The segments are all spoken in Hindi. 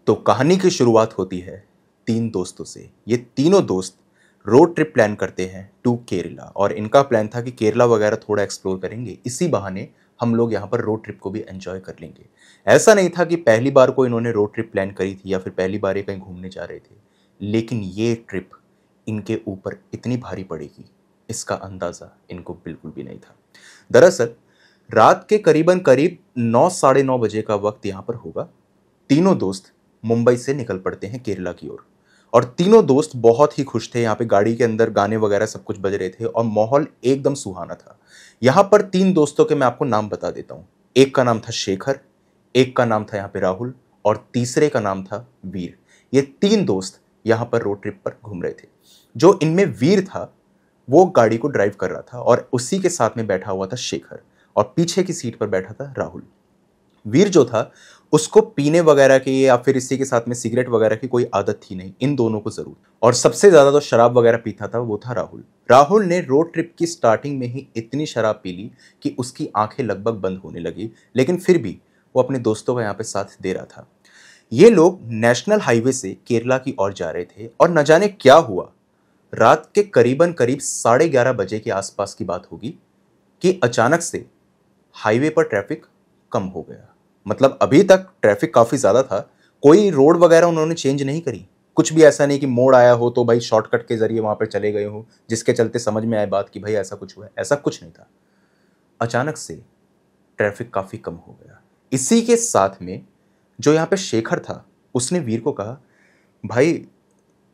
तो कहानी की शुरुआत होती है तीन दोस्तों से। ये तीनों दोस्त रोड ट्रिप प्लान करते हैं टू केरला, और इनका प्लान था कि केरला वगैरह थोड़ा एक्सप्लोर करेंगे, इसी बहाने हम लोग यहाँ पर रोड ट्रिप को भी एंजॉय कर लेंगे। ऐसा नहीं था कि पहली बार को इन्होंने रोड ट्रिप प्लान करी थी या फिर पहली बार ये कहीं घूमने जा रहे थे, लेकिन ये ट्रिप इनके ऊपर इतनी भारी पड़ेगी इसका अंदाज़ा इनको बिल्कुल भी नहीं था। दरअसल रात के करीबन करीब 9 साढ़े 9 बजे का वक्त यहाँ पर होगा। तीनों दोस्त मुंबई से निकल पड़ते हैं केरला की ओर, और तीनों दोस्त बहुत ही खुश थे। यहाँ पे गाड़ी के अंदर गाने वगैरह सब कुछ बज रहे थे और माहौल एकदम सुहाना था। यहाँ पर तीन दोस्तों के मैं आपको नाम बता देता हूँ। एक का नाम था शेखर, एक का नाम था यहाँ पे राहुल, और तीसरे का नाम था वीर। ये तीन दोस्त यहाँ पर रोड ट्रिप पर घूम रहे थे। जो इनमें वीर था वो गाड़ी को ड्राइव कर रहा था, और उसी के साथ में बैठा हुआ था शेखर, और पीछे की सीट पर बैठा था राहुल। वीर जो था उसको पीने वगैरह की या फिर इसी के साथ में सिगरेट वगैरह की कोई आदत थी नहीं, इन दोनों को जरूर। और सबसे ज्यादा तो शराब वगैरह पीता था वो था राहुल। राहुल ने रोड ट्रिप की स्टार्टिंग में ही इतनी शराब पी ली कि उसकी आंखें लगभग बंद होने लगी, लेकिन फिर भी वो अपने दोस्तों का यहाँ पे साथ दे रहा था। ये लोग नेशनल हाईवे से केरला की ओर जा रहे थे, और न जाने क्या हुआ, रात के करीबन करीब 11:30 बजे के आसपास की बात होगी कि अचानक से हाईवे पर ट्रैफिक कम हो गया। मतलब अभी तक ट्रैफिक काफी ज्यादा था, कोई रोड वगैरह उन्होंने चेंज नहीं करी, कुछ भी ऐसा नहीं कि मोड़ आया हो तो भाई शॉर्टकट के जरिए वहां पर चले गए हो जिसके चलते समझ में आए बात कि भाई ऐसा कुछ हुआ है, ऐसा कुछ नहीं था। अचानक से ट्रैफिक काफी कम हो गया। इसी के साथ में जो यहाँ पे शेखर था उसने वीर को कहा, भाई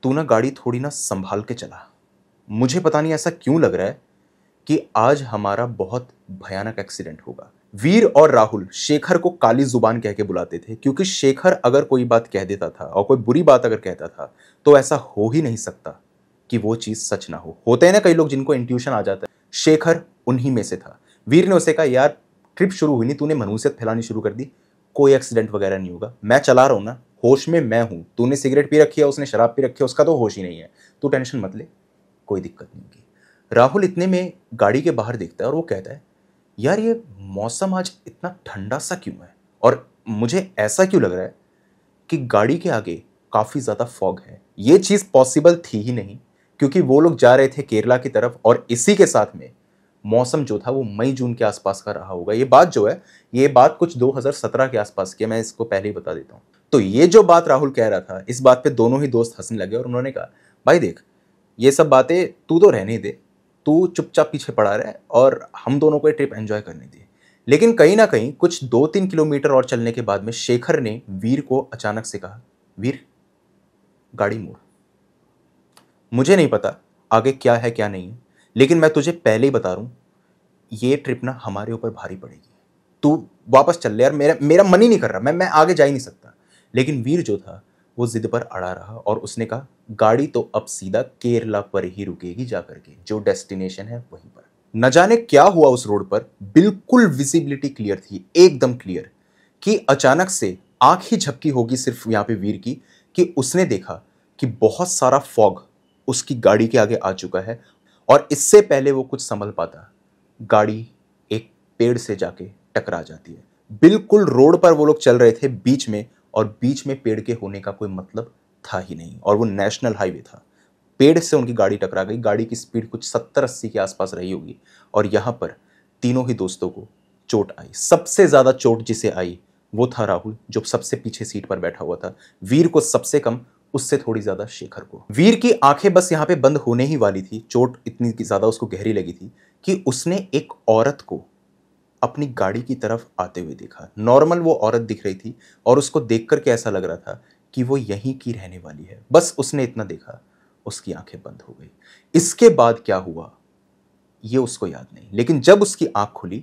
तू ना गाड़ी थोड़ी ना संभाल के चला, मुझे पता नहीं ऐसा क्यों लग रहा है कि आज हमारा बहुत भयानक एक्सीडेंट होगा। वीर और राहुल शेखर को काली जुबान कह के बुलाते थे, क्योंकि शेखर अगर कोई बात कह देता था और कोई बुरी बात अगर कहता था तो ऐसा हो ही नहीं सकता कि वो चीज सच ना हो। होते हैं ना कई लोग जिनको इंट्यूशन आ जाता है, शेखर उन्हीं में से था। वीर ने उसे कहा, यार ट्रिप शुरू हुई नहीं, तूने मनुष्यत फैलानी शुरू कर दी, कोई एक्सीडेंट वगैरह नहीं होगा, मैं चला रहा हूं ना, होश में मैं हूं, तूने सिगरेट पी रखी है, उसने शराब पी रखी है, उसका तो होश ही नहीं है, तू टेंशन मत ले, कोई दिक्कत नहीं होगी। राहुल इतने में गाड़ी के बाहर देखता है और वो कहता है, यार ये मौसम आज इतना ठंडा सा क्यों है, और मुझे ऐसा क्यों लग रहा है कि गाड़ी के आगे काफी ज्यादा फॉग है। ये चीज पॉसिबल थी ही नहीं, क्योंकि वो लोग जा रहे थे केरला की तरफ, और इसी के साथ में मौसम जो था वो मई जून के आसपास का रहा होगा। ये बात जो है, ये बात कुछ 2017 के आसपास की है, मैं इसको पहले ही बता देता हूँ। तो ये जो बात राहुल कह रहा था, इस बात पे दोनों ही दोस्त हंसने लगे, और उन्होंने कहा, भाई देख ये सब बातें तू तो रहने दे, तू चुपचाप पीछे पड़ा रहे और हम दोनों को ये ट्रिप एंजॉय करने दे। लेकिन कहीं ना कहीं कुछ 2-3 किलोमीटर और चलने के बाद में शेखर ने वीर को अचानक से कहा, वीर गाड़ी मोड़, मुझे नहीं पता आगे क्या है क्या नहीं है, लेकिन मैं तुझे पहले ही बता रहा हूं, ये ट्रिप ना हमारे ऊपर भारी पड़ेगी, तू वापस चल ले यार, मेरा मेरा मन ही नहीं कर रहा, मैं आगे जा ही नहीं सकता। लेकिन वीर जो था वो जिद पर अड़ा रहा, और उसने कहा, गाड़ी तो अब सीधा केरला पर ही रुकेगी जाकर के, जो डेस्टिनेशन है वहीं पर। न जाने क्या हुआ उस रोड पर, बिल्कुल विजिबिलिटी क्लियर थी, एकदम क्लियर, कि अचानक से आंख ही झपकी होगी सिर्फ यहां पे वीर की, कि उसने देखा कि बहुत सारा फॉग उसकी गाड़ी के आगे आ चुका है, और इससे पहले वो कुछ संभल पाता, गाड़ी एक पेड़ से जाके टकरा जाती है। बिल्कुल रोड पर वो लोग चल रहे थे बीच में, और बीच में पेड़ के होने का कोई मतलब था ही नहीं, और वो नेशनल हाईवे था। पेड़ से उनकी गाड़ी टकरा गई। गाड़ी की स्पीड कुछ 70-80 के आसपास रही होगी, और यहां पर तीनों ही दोस्तों को चोट आई। सबसे ज्यादा चोट जिसे आई वो था राहुल, जो सबसे पीछे सीट पर बैठा हुआ था। वीर को सबसे कम, उससे थोड़ी ज्यादा शेखर को। वीर की आंखें बस यहां पे बंद होने ही वाली थी, चोट इतनी ज्यादा उसको गहरी लगी थी कि उसने एक औरत को अपनी गाड़ी की तरफ आते हुए देखा। नॉर्मल वो औरत दिख रही थी, और उसको देख करके ऐसा लग रहा था कि वो यहीं की रहने वाली है। बस उसने इतना देखा, उसकी आंखें बंद हो गई। इसके बाद क्या हुआ ये उसको याद नहीं, लेकिन जब उसकी आंख खुली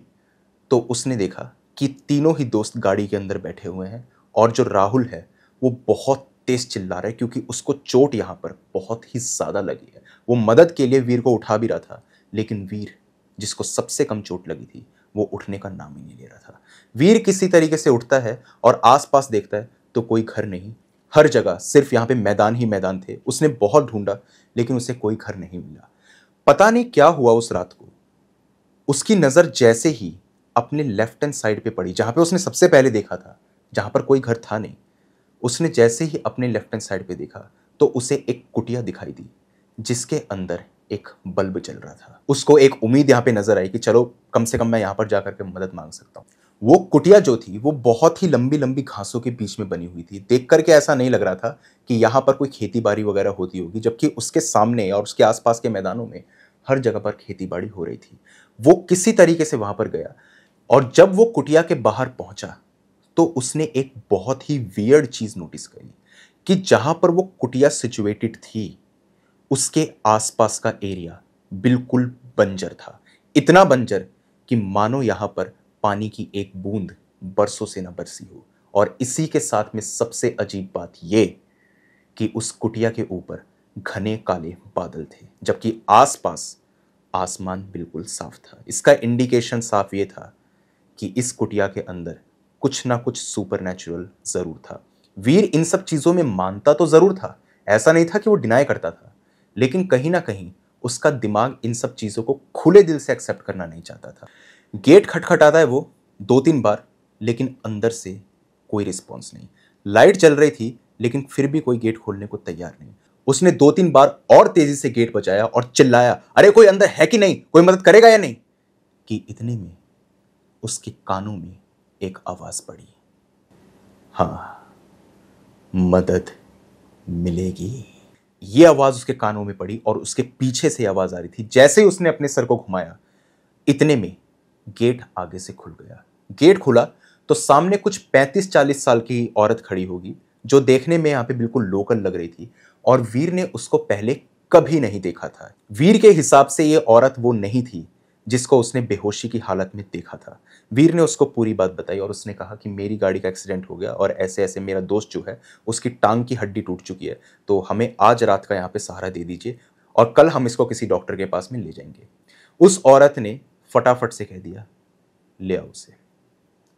तो उसने देखा कि तीनों ही दोस्त गाड़ी के अंदर बैठे हुए हैं, और जो राहुल है वो बहुत तेज चिल्ला रहा है, क्योंकि उसको चोट यहां पर बहुत ही ज्यादा लगी है। वो मदद के लिए वीर को उठा भी रहा था, लेकिन वीर, जिसको सबसे कम चोट लगी थी, वो उठने का नाम ही नहीं ले रहा था। वीर किसी तरीके से उठता है और आसपास देखता है तो कोई घर नहीं, हर जगह सिर्फ यहां पे मैदान ही मैदान थे। उसने बहुत ढूंढा, लेकिन उसे कोई घर नहीं मिला। पता नहीं क्या हुआ उस रात को, उसकी नजर जैसे ही अपने लेफ्ट हैंड साइड पे पड़ी, जहां पे उसने सबसे पहले देखा था, जहां पर कोई घर था नहीं, उसने जैसे ही अपने लेफ्ट हैंड साइड पे देखा तो उसे एक कुटिया दिखाई दी जिसके अंदर एक बल्ब जल रहा था। उसको एक उम्मीद यहाँ पे नजर आई कि चलो कम से कम मैं यहाँ पर जाकर के मदद मांग सकता हूँ। वो कुटिया जो थी वो बहुत ही लंबी लंबी घासों के बीच में बनी हुई थी। देख करके ऐसा नहीं लग रहा था कि यहाँ पर कोई खेती बाड़ी वगैरह होती होगी, जबकि उसके सामने और उसके आसपास के मैदानों में हर जगह पर खेती बाड़ी हो रही थी। वो किसी तरीके से वहां पर गया और जब वो कुटिया के बाहर पहुंचा तो उसने एक बहुत ही वियर्ड चीज नोटिस करी कि जहां पर वो कुटिया सिचुएटेड थी उसके आसपास का एरिया बिल्कुल बंजर था। इतना बंजर कि मानो यहां पर पानी की एक बूंद बरसों से न बरसी हो। और इसी के साथ में सबसे अजीब बात यह कि उस कुटिया के ऊपर घने काले बादल थे, जबकि आसपास आसमान बिल्कुल साफ था। इसका इंडिकेशन साफ ये था कि इस कुटिया के अंदर कुछ ना कुछ सुपरनैचुरल जरूर था। वीर इन सब चीजों में मानता तो जरूर था, ऐसा नहीं था कि वो डिनाई करता था, लेकिन कहीं ना कहीं उसका दिमाग इन सब चीजों को खुले दिल से एक्सेप्ट करना नहीं चाहता था। गेट खटखटाता है वो 2-3 बार, लेकिन अंदर से कोई रिस्पॉन्स नहीं। लाइट जल रही थी लेकिन फिर भी कोई गेट खोलने को तैयार नहीं। उसने 2-3 बार और तेजी से गेट बजाया और चिल्लाया, अरे कोई अंदर है कि नहीं, कोई मदद करेगा या नहीं। कि इतने में उसके कानों में एक आवाज पड़ी, हाँ मदद मिलेगी। ये आवाज उसके कानों में पड़ी और उसके पीछे से आवाज आ रही थी। जैसे ही उसने अपने सर को घुमाया इतने में गेट आगे से खुल गया। गेट खुला तो सामने कुछ 35-40 साल की औरत खड़ी होगी जो देखने में यहां पे बिल्कुल लोकल लग रही थी और वीर ने उसको पहले कभी नहीं देखा था। वीर के हिसाब से ये औरत वो नहीं थी जिसको उसने बेहोशी की हालत में देखा था। वीर ने उसको पूरी बात बताई और उसने कहा कि मेरी गाड़ी का एक्सीडेंट हो गया और ऐसे ऐसे मेरा दोस्त जो है उसकी टांग की हड्डी टूट चुकी है, तो हमें आज रात का यहाँ पे सहारा दे दीजिए और कल हम इसको किसी डॉक्टर के पास में ले जाएंगे। उस औरत ने फटाफट से कह दिया, ले आओ उसे,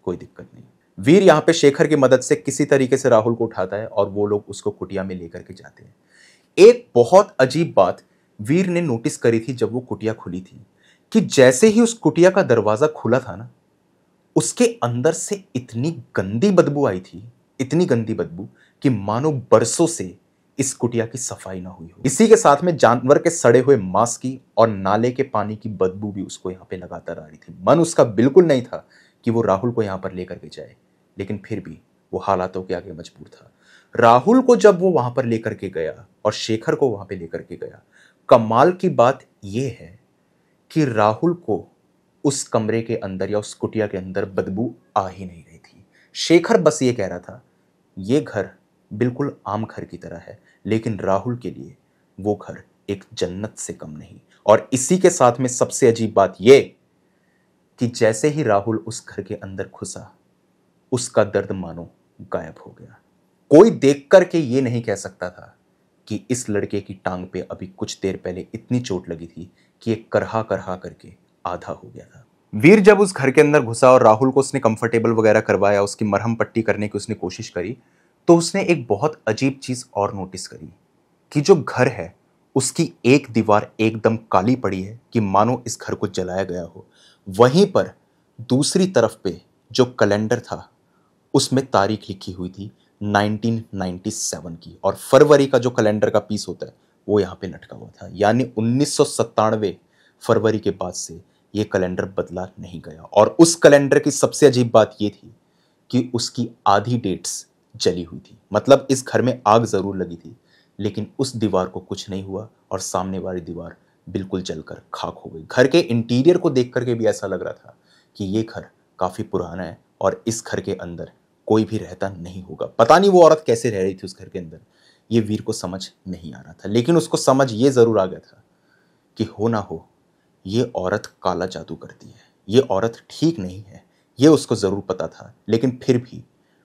कोई दिक्कत नहीं। वीर यहाँ पे शेखर की मदद से किसी तरीके से राहुल को उठाता है और वो लोग उसको कुटिया में लेकर के जाते हैं। एक बहुत अजीब बात वीर ने नोटिस करी थी जब वो कुटिया खुली थी कि जैसे ही उस कुटिया का दरवाजा खुला था ना, उसके अंदर से इतनी गंदी बदबू आई थी, इतनी गंदी बदबू कि मानो बरसों से इस कुटिया की सफाई ना हुई हो। इसी के साथ में जानवर के सड़े हुए मांस की और नाले के पानी की बदबू भी उसको यहां पे लगातार आ रही थी। मन उसका बिल्कुल नहीं था कि वो राहुल को यहां पर लेकर के जाए, लेकिन फिर भी वो हालातों के आगे मजबूर था। राहुल को जब वो वहां पर लेकर के गया और शेखर को वहां पे लेकर के गया, कमाल की बात यह है कि राहुल को उस कमरे के अंदर या उस कुटिया के अंदर बदबू आ ही नहीं रही थी। शेखर बस ये कह रहा था, ये घर बिल्कुल आम घर की तरह है, लेकिन राहुल के लिए वो घर एक जन्नत से कम नहीं। और इसी के साथ में सबसे अजीब बात यह कि जैसे ही राहुल उस घर के अंदर घुसा, उसका दर्द मानो गायब हो गया। कोई देख करके ये नहीं कह सकता था कि इस लड़के की टांग पे अभी कुछ देर पहले इतनी चोट लगी थी कि एक करहा करहा करके आधा हो गया था। वीर जब उस घर के अंदर घुसा और राहुल को उसने कंफर्टेबल वगैरह करवाया, उसकी मरहम पट्टी करने की उसने कोशिश करी, तो उसने एक बहुत अजीब चीज और नोटिस करी कि जो घर है उसकी एक दीवार एकदम काली पड़ी है कि मानो इस घर को जलाया गया हो। वहीं पर दूसरी तरफ पे जो कैलेंडर था उसमें तारीख लिखी हुई थी 1997 की, और फरवरी का जो कैलेंडर का पीस होता है वो यहाँ पे लटका हुआ था। यानी 1997 फरवरी के बाद से ये कैलेंडर बदला नहीं गया। और उस कैलेंडर की सबसे अजीब बात ये थी कि उसकी आधी डेट्स जली हुई थी। मतलब इस घर में आग जरूर लगी थी, लेकिन उस दीवार को कुछ नहीं हुआ और सामने वाली दीवार बिल्कुल जलकर खाक हो गई। घर के इंटीरियर को देख करके भी ऐसा लग रहा था कि ये घर काफी पुराना है और इस घर के अंदर कोई भी रहता नहीं होगा। पता नहीं वो औरत कैसे रह रही थी उस घर के अंदर, ये वीर को समझ नहीं आ रहा था। लेकिन उसको समझ ये जरूर आ गया था कि हो ना हो ये औरत काला जादू करती है, ये औरत ठीक नहीं है, ये उसको जरूर पता था। लेकिन फिर भी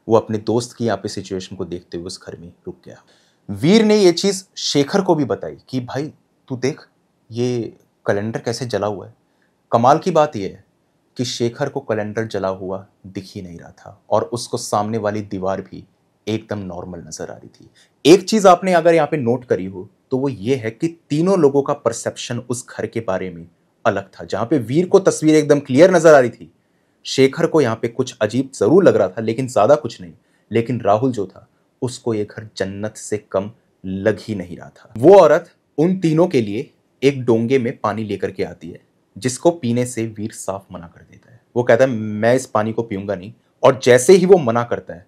वो अपने दोस्त की यहाँ पे सिचुएशन को देखते हुए उस घर में रुक गया। वीर ने ये चीज शेखर को भी बताई कि भाई तू देख ये कैलेंडर कैसे जला हुआ है। कमाल की बात यह है कि शेखर को कैलेंडर जला हुआ दिख ही नहीं रहा था और उसको सामने वाली दीवार भी एकदम नॉर्मल नजर आ रही थी। एक चीज आपने अगर यहाँ पे नोट करी हो तो वो ये है कि तीनों लोगों का परसेप्शन उस घर के बारे में अलग था। जहां पे वीर को तस्वीर एकदम क्लियर नजर आ रही थी, शेखर को यहाँ पे कुछ अजीब जरूर लग रहा था लेकिन ज्यादा कुछ नहीं। लेकिन राहुल जो था उसको ये घर जन्नत से कम लग ही नहीं रहा था। वो औरत उन तीनों के लिए एक डोंगे में पानी लेकर के आती है, जिसको पीने से वीर साफ मना कर देता है। वो कहता है मैं इस पानी को पीऊंगा नहीं। और जैसे ही वो मना करता है,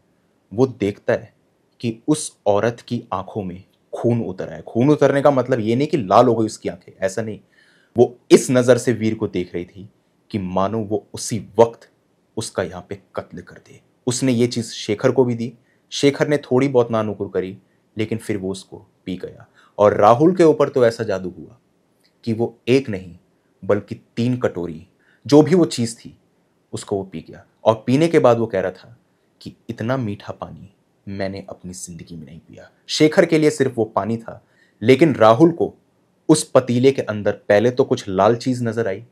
वो देखता है कि उस औरत की आंखों में खून उतर है। खून उतरने का मतलब ये नहीं कि लाल हो गई उसकी आंखें, ऐसा नहीं। वो इस नजर से वीर को देख रही थी कि मानो वो उसी वक्त उसका यहां पे कत्ल कर दे। उसने ये चीज शेखर को भी दी। शेखर ने थोड़ी बहुत नानुकुर करी, लेकिन फिर वो उसको पी गया। और राहुल के ऊपर तो ऐसा जादू हुआ कि वो एक नहीं बल्कि 3 कटोरी जो भी वो चीज थी उसको वो पी गया। और पीने के बाद वो कह रहा था कि इतना मीठा पानी मैंने अपनी जिंदगी में नहीं पिया। शेखर के लिए सिर्फ वो पानी था, लेकिन राहुल को उस पतीले के अंदर पहले तो कुछ लाल चीज नजर आई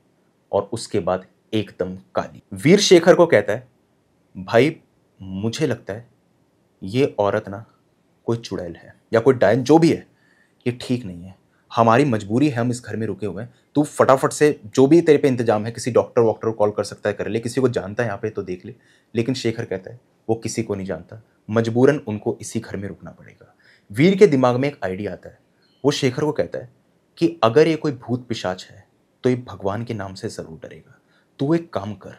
और उसके बाद एकदम काली। वीर शेखर को कहता है भाई, मुझे लगता है ये औरत ना कोई चुड़ैल है या कोई डायन, जो भी है ये ठीक नहीं है। हमारी मजबूरी है, हम इस घर में रुके हुए हैं। तू फटाफट से जो भी तेरे पे इंतजाम है, किसी डॉक्टर वॉक्टर को कॉल कर सकता है कर ले, किसी को जानता है यहाँ पे तो देख ले। लेकिन शेखर कहता है वो किसी को नहीं जानता, मजबूरन उनको इसी घर में रुकना पड़ेगा। वीर के दिमाग में एक आइडिया आता है। वो शेखर को कहता है कि अगर ये कोई भूत पिशाच है तो ये भगवान के नाम से जरूर डरेगा। तू एक काम कर,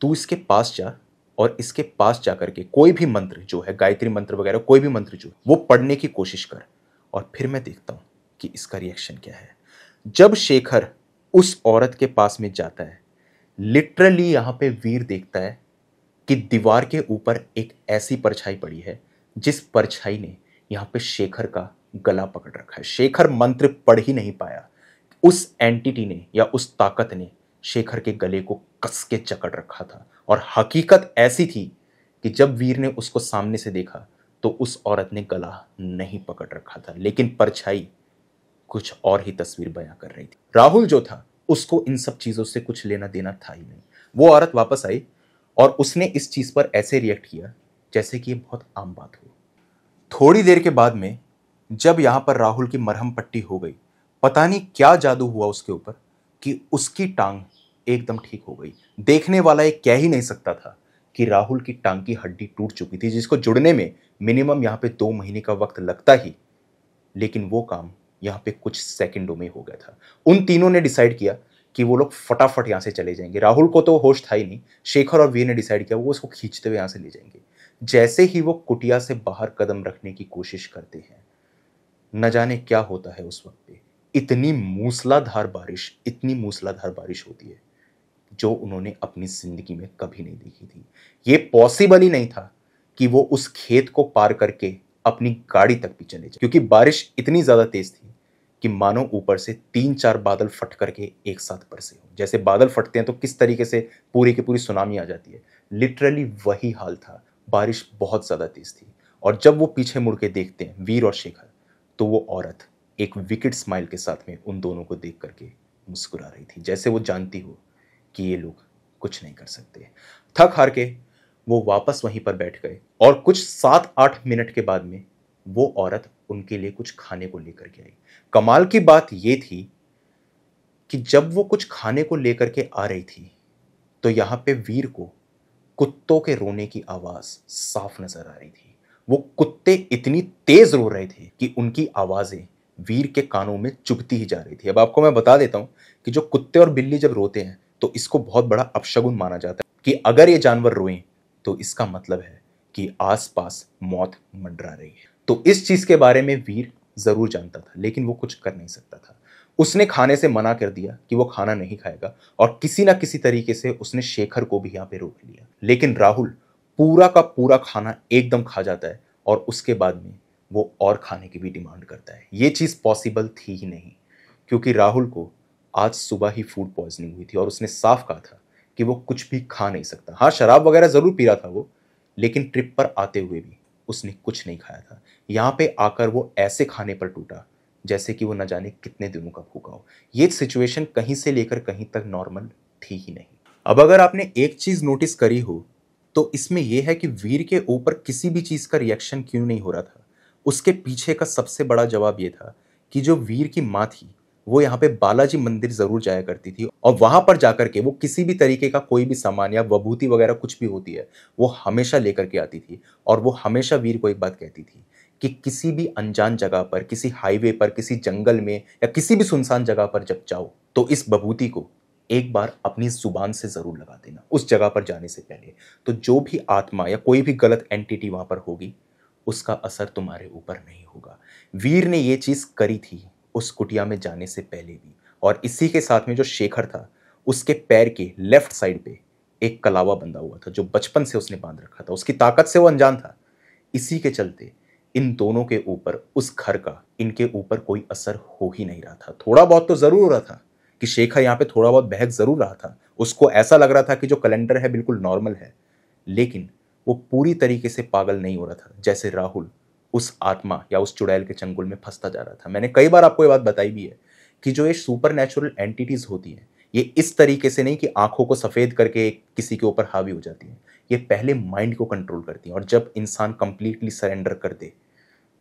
तू इसके पास जा और इसके पास जाकर के कोई भी मंत्र जो है, गायत्री मंत्र वगैरह कोई भी मंत्र जो है, वो पढ़ने की कोशिश कर और फिर मैं देखता हूं कि इसका रिएक्शन क्या है। जब शेखर उस औरत के पास में जाता है, लिटरली यहां पे वीर देखता है कि दीवार के ऊपर एक ऐसी परछाई पड़ी है जिस परछाई ने यहां पे शेखर का गला पकड़ रखा है। शेखर मंत्र पढ़ ही नहीं पाया, उस एंटिटी ने या उस ताकत ने शेखर के गले को कस के जकड़ रखा था। और हकीकत ऐसी थी कि जब वीर ने उसको सामने से देखा तो उस औरत ने गला नहीं पकड़ रखा था, लेकिन परछाई कुछ और ही तस्वीर बयां कर रही थी। राहुल जो था उसको इन सब चीजों से कुछ लेना देना था ही नहीं। वो औरत वापस आई और उसने इस चीज पर ऐसे रिएक्ट किया जैसे कि ये बहुत आम बात हो। थोड़ी देर के बाद में जब यहां पर राहुल की मरहम पट्टी हो गई, पता नहीं क्या जादू हुआ उसके ऊपर कि उसकी टांग एकदम ठीक हो गई। देखने वाला ये कह ही नहीं सकता था कि राहुल की टांग की हड्डी टूट चुकी थी, जिसको जुड़ने में मिनिमम यहां पे 2 महीने का वक्त लगता ही, लेकिन वो काम यहां पे कुछ सेकंडों में हो गया था। उन तीनों ने डिसाइड किया कि वो लोग फटाफट यहां से चले जाएंगे। राहुल को तो होश था ही नहीं। शेखर और वीर ने डिसाइड किया वो उसको खींचते हुए यहां से ले जाएंगे। जैसे ही वो कुटिया से बाहर कदम रखने की कोशिश करते हैं, न जाने क्या होता है उस वक्त पे। इतनी मूसलाधार बारिश, इतनी मूसलाधार बारिश होती है जो उन्होंने अपनी जिंदगी में कभी नहीं देखी थी। ये पॉसिबल ही नहीं था कि वो उस खेत को पार करके अपनी गाड़ी तक भी चले जाए, क्योंकि बारिश इतनी ज्यादा तेज थी कि मानो ऊपर से 3-4 बादल फट करके एक साथ बरसे हो। जैसे बादल फटते हैं तो किस तरीके से पूरी की पूरी सुनामी आ जाती है, लिटरली वही हाल था। बारिश बहुत ज्यादा तेज थी। और जब वो पीछे मुड़ के देखते हैं वीर और शेखर, तो वो औरत एक विकेट स्माइल के साथ में उन दोनों को देख करके मुस्कुरा रही थी, जैसे वो जानती हो कि ये लोग कुछ नहीं कर सकते। थक हार के वो वापस वहीं पर बैठ गए और कुछ 7-8 मिनट के बाद में वो औरत उनके लिए कुछ खाने को लेकर के आई। कमाल की बात ये थी कि जब वो कुछ खाने को लेकर के आ रही थी तो यहां पे वीर को कुत्तों के रोने की आवाज साफ नजर आ रही थी। वो कुत्ते इतनी तेज रो रहे थे कि उनकी आवाजें वीर के कानों में चुभती ही जा रही थी। अब आपको मैं बता देता हूं कि जो कुत्ते और बिल्ली जब रोते हैं तो इसको बहुत बड़ा अपशगुन माना जाता है कि अगर ये जानवर रोएं तो इसका मतलब है कि आसपास मौत मंडरा रही है। तो इस चीज के बारे में वीर जरूर जानता था, लेकिन वो कुछ कर नहीं सकता था। उसने खाने से मना कर दिया कि वो खाना नहीं खाएगा और किसी ना किसी तरीके से उसने शेखर को भी यहां पे रोक लिया। लेकिन राहुल पूरा का पूरा खाना एकदम खा जाता है और उसके बाद में वो और खाने की भी डिमांड करता है। ये चीज पॉसिबल थी ही नहीं, क्योंकि राहुल को आज सुबह ही फूड पॉइजनिंग हुई थी और उसने साफ कहा था कि वो कुछ भी खा नहीं सकता। हाँ, शराब वगैरह जरूर पी रहा था वो, लेकिन ट्रिप पर आते हुए भी उसने कुछ नहीं खाया था। यहां पे आकर वो ऐसे खाने पर टूटा जैसे कि वो न जाने कितने दिनों का भूखा हो। ये सिचुएशन कहीं से लेकर कहीं तक नॉर्मल थी ही नहीं। अब अगर आपने एक चीज नोटिस करी हो तो इसमें यह है कि वीर के ऊपर किसी भी चीज का रिएक्शन क्यों नहीं हो रहा था। उसके पीछे का सबसे बड़ा जवाब यह था कि जो वीर की मां थी वो यहाँ पे बालाजी मंदिर जरूर जाया करती थी और वहां पर जाकर के वो किसी भी तरीके का कोई भी सामान या विभूति वगैरह कुछ भी होती है वो हमेशा लेकर के आती थी। और वो हमेशा वीर को एक बात कहती थी कि किसी भी अनजान जगह पर, किसी हाईवे पर, किसी जंगल में या किसी भी सुनसान जगह पर जब जाओ तो इस विभूति को एक बार अपनी जुबान से जरूर लगा देना उस जगह पर जाने से पहले। तो जो भी आत्मा या कोई भी गलत एंटिटी वहां पर होगी उसका असर तुम्हारे ऊपर नहीं होगा। वीर ने ये चीज करी थी उस कुटिया में जाने से पहले भी। और इसी के साथ में जो शेखर था उसके पैर के लेफ्ट साइड पे एक कलावा बंधा हुआ था जो बचपन से उसने बांध रखा था। उसकी ताकत से वो अनजान था। इसी के चलते इन दोनों के ऊपर, उस घर का इनके ऊपर कोई असर हो ही नहीं रहा था। थोड़ा बहुत तो जरूर हो रहा था कि शेखर यहाँ पे थोड़ा बहुत बहक जरूर रहा था। उसको ऐसा लग रहा था कि जो कैलेंडर है बिल्कुल नॉर्मल है, लेकिन वो पूरी तरीके से पागल नहीं हो रहा था जैसे राहुल उस आत्मा या उस चुड़ैल के चंगुल में फंसता जा रहा था। मैंने कई बार आपको ये बात बताई भी है कि जो ये सुपर नेचुरल एंटिटीज होती हैं ये इस तरीके से नहीं कि आंखों को सफेद करके किसी के ऊपर हावी हो जाती हैं। ये पहले माइंड को कंट्रोल करती हैं और जब इंसान कंप्लीटली सरेंडर कर दे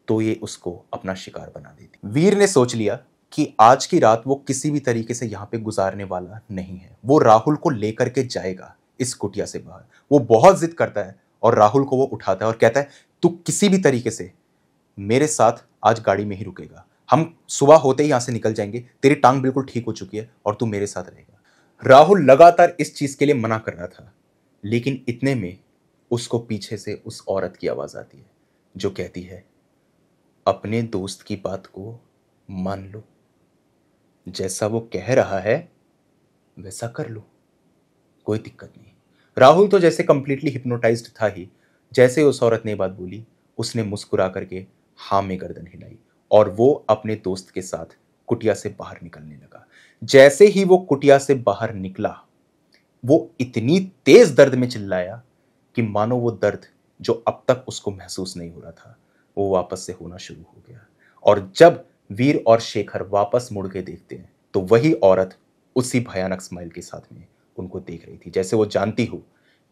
तो ये उसको अपना शिकार बना देती। वीर ने सोच लिया कि आज की रात वो किसी भी तरीके से यहाँ पे गुजारने वाला नहीं है। वो राहुल को लेकर के जाएगा इस कुटिया से बाहर। वो बहुत जिद करता है और राहुल को वो उठाता है और कहता है तू किसी भी तरीके से मेरे साथ आज गाड़ी में ही रुकेगा। हम सुबह होते ही यहां से निकल जाएंगे। तेरी टांग बिल्कुल ठीक हो चुकी है और तू मेरे साथ रहेगा। राहुल लगातार इस चीज के लिए मना कर रहा था, लेकिन इतने में उसको पीछे से उस औरत की आवाज आती है जो कहती है अपने दोस्त की बात को मान लो, जैसा वो कह रहा है वैसा कर लो, कोई दिक्कत नहीं। राहुल तो जैसे कंप्लीटली हिप्नोटाइज्ड था ही। जैसे उस औरत ने बात बोली उसने मुस्कुरा करके हाँ में गर्दन हिलाई और वो अपने दोस्त के साथ कुटिया से बाहर निकलने लगा। जैसे ही वो कुटिया से बाहर निकला वो इतनी तेज दर्द में चिल्लाया कि मानो वो दर्द जो अब तक उसको महसूस नहीं हो रहा था वो वापस से होना शुरू हो गया। और जब वीर और शेखर वापस मुड़ के देखते हैं तो वही औरत उसी भयानक स्माइल के साथ में उनको देख रही थी, जैसे वो जानती हो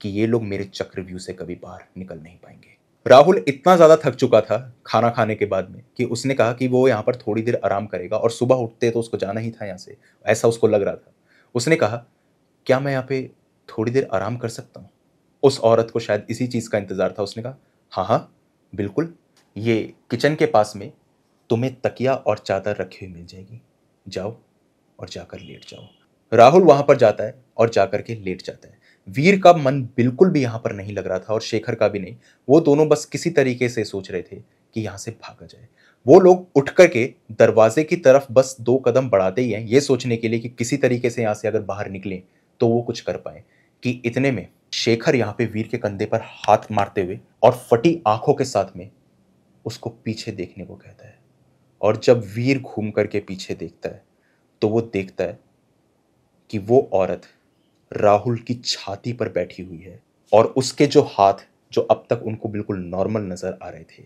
कि ये लोग मेरे चक्रव्यूह से कभी बाहर निकल नहीं पाएंगे। राहुल इतना ज्यादा थक चुका था खाना खाने के बाद में कि उसने कहा कि वो यहाँ पर थोड़ी देर आराम करेगा और सुबह उठते तो उसको जाना ही था यहाँ से, ऐसा उसको लग रहा था। उसने कहा क्या मैं यहाँ पे थोड़ी देर आराम कर सकता हूँ? उस औरत को शायद इसी चीज का इंतजार था। उसने कहा हाँ हाँ बिल्कुल, ये किचन के पास में तुम्हें तकिया और चादर रखी हुई मिल जाएगी, जाओ और जाकर लेट जाओ। राहुल वहां पर जाता है और जाकर के लेट जाता है। वीर का मन बिल्कुल भी यहां पर नहीं लग रहा था और शेखर का भी नहीं। वो दोनों बस किसी तरीके से सोच रहे थे कि यहां से भागा जाए। वो लोग उठ करके दरवाजे की तरफ बस 2 कदम बढ़ाते ही हैं ये सोचने के लिए कि किसी तरीके से यहां से अगर बाहर निकलें तो वो कुछ कर पाए कि इतने में शेखर यहां पे वीर के कंधे पर हाथ मारते हुए और फटी आंखों के साथ में उसको पीछे देखने को कहता है। और जब वीर घूम करके पीछे देखता है तो वो देखता है कि वो औरत राहुल की छाती पर बैठी हुई है और उसके जो हाथ जो अब तक उनको बिल्कुल नॉर्मल नजर आ रहे थे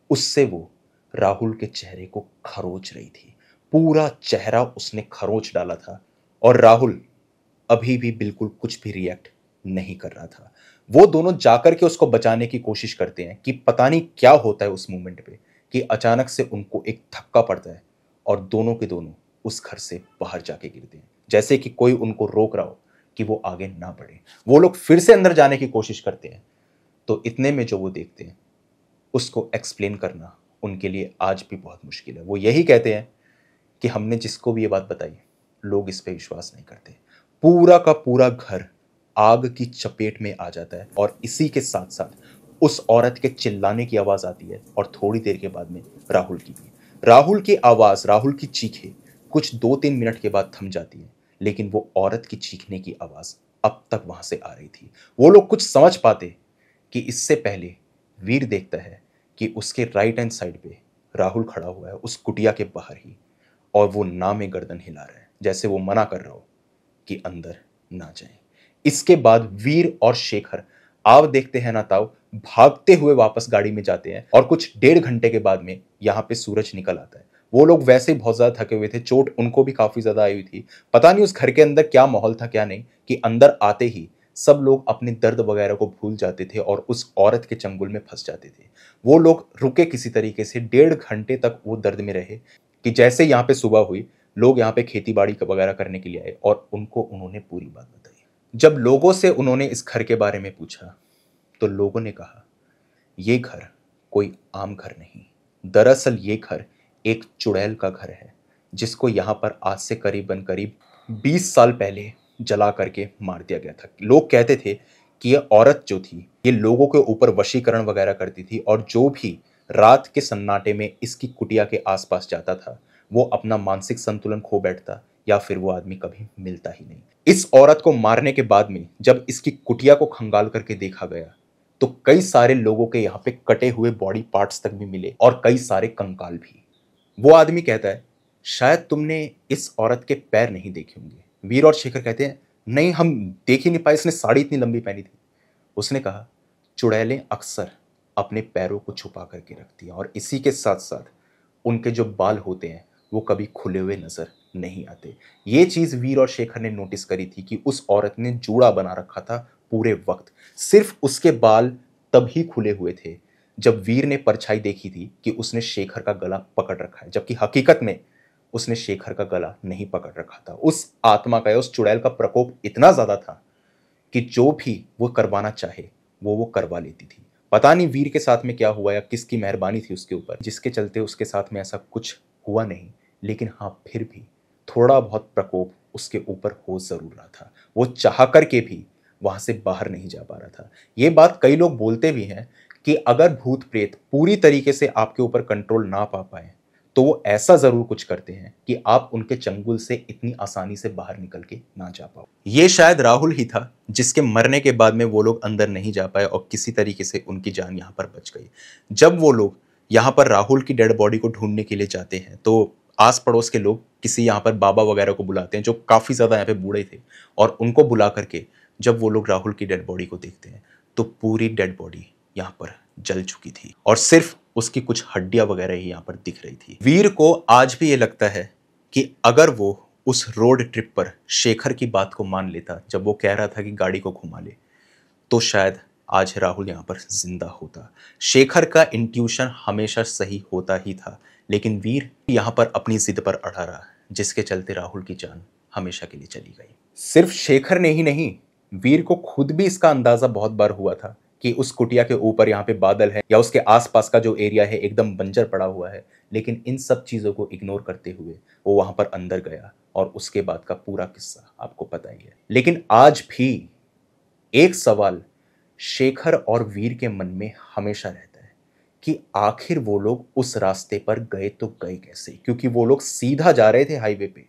उससे वो राहुल के चेहरे को खरोच रही थी। पूरा चेहरा उसने खरोच डाला था और राहुल अभी भी बिल्कुल कुछ भी रिएक्ट नहीं कर रहा था। वो दोनों जाकर के उसको बचाने की कोशिश करते हैं कि पता नहीं क्या होता है उस मोमेंट पे कि अचानक से उनको एक धक्का पड़ता है और दोनों के दोनों उस घर से बाहर जाके गिरते हैं, जैसे कि कोई उनको रोक रहा हो कि वो आगे ना बढ़े। वो लोग फिर से अंदर जाने की कोशिश करते हैं तो इतने में जो वो देखते हैं उसको एक्सप्लेन करना उनके लिए आज भी बहुत मुश्किल है। वो यही कहते हैं कि हमने जिसको भी ये बात बताई लोग इस पे विश्वास नहीं करते। पूरा का पूरा घर आग की चपेट में आ जाता है और इसी के साथ साथ उस औरत के चिल्लाने की आवाज आती है और थोड़ी देर के बाद में राहुल की भी। राहुल की आवाज, राहुल की चीखें कुछ 2-3 मिनट के बाद थम जाती है, लेकिन वो औरत की चीखने की आवाज अब तक वहां से आ रही थी। वो लोग कुछ समझ पाते कि इससे पहले वीर देखता है कि उसके राइट हैंड साइड पे राहुल खड़ा हुआ है उस कुटिया के बाहर ही और वो ना में गर्दन हिला रहा है जैसे वो मना कर रहा हो कि अंदर ना जाए। इसके बाद वीर और शेखर आव देखते हैं ना ताव भागते हुए वापस गाड़ी में जाते हैं और कुछ 1.5 घंटे के बाद में यहाँ पे सूरज निकल आता है। वो लोग वैसे ही बहुत ज्यादा थके हुए थे, चोट उनको भी काफी ज्यादा आई हुई थी। पता नहीं उस घर के अंदर क्या माहौल था क्या नहीं कि अंदर आते ही सब लोग अपने दर्द वगैरह को भूल जाते थे और उस औरत के चंगुल में फंस जाते थे। वो लोग रुके किसी तरीके से, 1.5 घंटे तक वो दर्द में रहे कि जैसे यहाँ पे सुबह हुई लोग यहाँ पे खेती बाड़ी वगैरह करने के लिए आए और उनको उन्होंने पूरी बात बताई। जब लोगों से उन्होंने इस घर के बारे में पूछा तो लोगों ने कहा, ये घर कोई आम घर नहीं, दरअसल ये घर एक चुड़ैल का घर है जिसको यहाँ पर आज से करीबन करीब 20 साल पहले जला करके मार दिया गया था। लोग कहते थे कि ये औरत जो थी ये लोगों के ऊपर वशीकरण वगैरह करती थी और जो भी रात के सन्नाटे में इसकी कुटिया के आसपास जाता था वो अपना मानसिक संतुलन खो बैठता या फिर वो आदमी कभी मिलता ही नहीं। इस औरत को मारने के बाद में जब इसकी कुटिया को खंगाल करके देखा गया तो कई सारे लोगों के यहाँ पे कटे हुए बॉडी पार्ट्स तक भी मिले और कई सारे कंकाल भी। वो आदमी कहता है, शायद तुमने इस औरत के पैर नहीं देखे होंगे। वीर और शेखर कहते हैं, नहीं हम देख ही नहीं पाए, इसने साड़ी इतनी लंबी पहनी थी। उसने कहा, चुड़ैलें अक्सर अपने पैरों को छुपा करके रखती हैं और इसी के साथ साथ उनके जो बाल होते हैं वो कभी खुले हुए नजर नहीं आते। ये चीज वीर और शेखर ने नोटिस करी थी कि उस औरत ने जूड़ा बना रखा था पूरे वक्त, सिर्फ उसके बाल तभी खुले हुए थे जब वीर ने परछाई देखी थी कि उसने शेखर का गला पकड़ रखा है, जबकि हकीकत में उसने शेखर का गला नहीं पकड़ रखा था। उस आत्मा का, उस चुड़ैल का प्रकोप इतना ज्यादा था कि जो भी वो करवाना चाहे वो करवा लेती थी। पता नहीं वीर के साथ में क्या हुआ या किसकी मेहरबानी थी उसके ऊपर जिसके चलते उसके साथ में ऐसा कुछ हुआ नहीं, लेकिन हाँ फिर भी थोड़ा बहुत प्रकोप उसके ऊपर हो जरूर रहा था। वो चाह करके भी वहां से बाहर नहीं जा पा रहा था। ये बात कई लोग बोलते भी हैं कि अगर भूत प्रेत पूरी तरीके से आपके ऊपर कंट्रोल ना पा पाए तो वो ऐसा जरूर कुछ करते हैं कि आप उनके चंगुल से इतनी आसानी से बाहर निकल के ना जा पाओ। ये शायद राहुल ही था जिसके मरने के बाद में वो लोग अंदर नहीं जा पाए और किसी तरीके से उनकी जान यहाँ पर बच गई। जब वो लोग यहाँ पर राहुल की डेड बॉडी को ढूंढने के लिए जाते हैं तो आस पड़ोस के लोग किसी यहाँ पर बाबा वगैरह को बुलाते हैं जो काफी ज्यादा यहाँ पे बूढ़े थे और उनको बुला करके जब वो लोग राहुल की डेड बॉडी को देखते हैं तो पूरी डेड बॉडी यहाँ पर जल चुकी थी और सिर्फ उसकी कुछ हड्डियां वगैरह ही यहाँ पर दिख रही थी। वीर को आज भी ये लगता है कि अगर वो उस रोड ट्रिप पर शेखर की बात को मान लेता जब वो कह रहा था कि गाड़ी को घुमा ले तो शायद आज राहुल यहाँ पर जिंदा होता। शेखर का इंट्यूशन हमेशा सही होता ही था, लेकिन वीर यहाँ पर अपनी जिद पर अड़ा रहा जिसके चलते राहुल की जान हमेशा के लिए चली गई। सिर्फ शेखर ने ही नहीं, वीर को खुद भी इसका अंदाजा बहुत बार हुआ था कि उस कुटिया के ऊपर यहाँ पे बादल है या उसके आसपास का जो एरिया है एकदम बंजर पड़ा हुआ है, लेकिन इन सब चीजों को इग्नोर करते हुए वो वहां पर अंदर गया और उसके बाद का पूरा किस्सा आपको पता ही है। लेकिन आज भी एक सवाल शेखर और वीर के मन में हमेशा रहता है कि आखिर वो लोग उस रास्ते पर गए तो गए कैसे, क्योंकि वो लोग सीधा जा रहे थे हाईवे पे।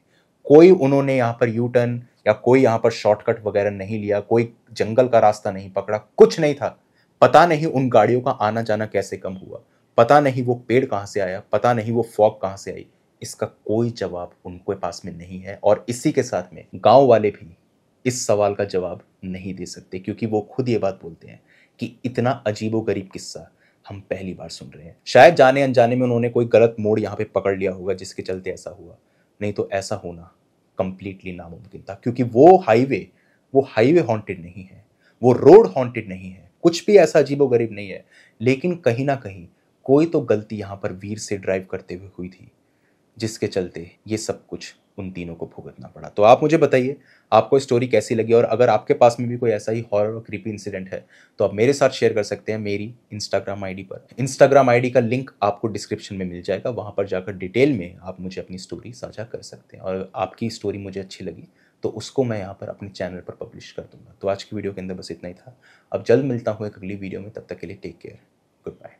कोई उन्होंने यहाँ पर यू टर्न या कोई यहाँ पर शॉर्टकट वगैरह नहीं लिया, कोई जंगल का रास्ता नहीं पकड़ा, कुछ नहीं था। पता नहीं उन गाड़ियों का आना जाना कैसे कम हुआ, पता नहीं वो पेड़ कहाँ से आया, पता नहीं वो फॉग कहाँ से आई। इसका कोई जवाब उनके पास में नहीं है और इसी के साथ में गांव वाले भी इस सवाल का जवाब नहीं दे सकते, क्योंकि वो खुद ये बात बोलते हैं कि इतना अजीबोगरीब किस्सा हम पहली बार सुन रहे हैं। शायद जाने अनजाने में उन्होंने कोई गलत मोड़ यहाँ पे पकड़ लिया होगा जिसके चलते ऐसा हुआ, नहीं तो ऐसा होना कंप्लीटली नामुमकिन था। क्योंकि वो हाईवे हॉन्टेड नहीं है, वो रोड हॉन्टेड नहीं है, कुछ भी ऐसा अजीबोगरीब नहीं है, लेकिन कहीं ना कहीं कोई तो गलती यहाँ पर वीर से ड्राइव करते हुए हुई थी जिसके चलते ये सब कुछ उन तीनों को भुगतना पड़ा। तो आप मुझे बताइए आपको स्टोरी कैसी लगी और अगर आपके पास में भी कोई ऐसा ही हॉरर और क्रीपी इंसिडेंट है तो आप मेरे साथ शेयर कर सकते हैं मेरी इंस्टाग्राम आईडी पर। इंस्टाग्राम आईडी का लिंक आपको डिस्क्रिप्शन में मिल जाएगा, वहां पर जाकर डिटेल में आप मुझे अपनी स्टोरी साझा कर सकते हैं और आपकी स्टोरी मुझे अच्छी लगी तो उसको मैं यहाँ पर अपने चैनल पर पब्लिश कर दूंगा। तो आज की वीडियो के अंदर बस इतना ही था। अब जल्द मिलता हूँ एक अगली वीडियो में, तब तक के लिए टेक केयर, गुड बाय।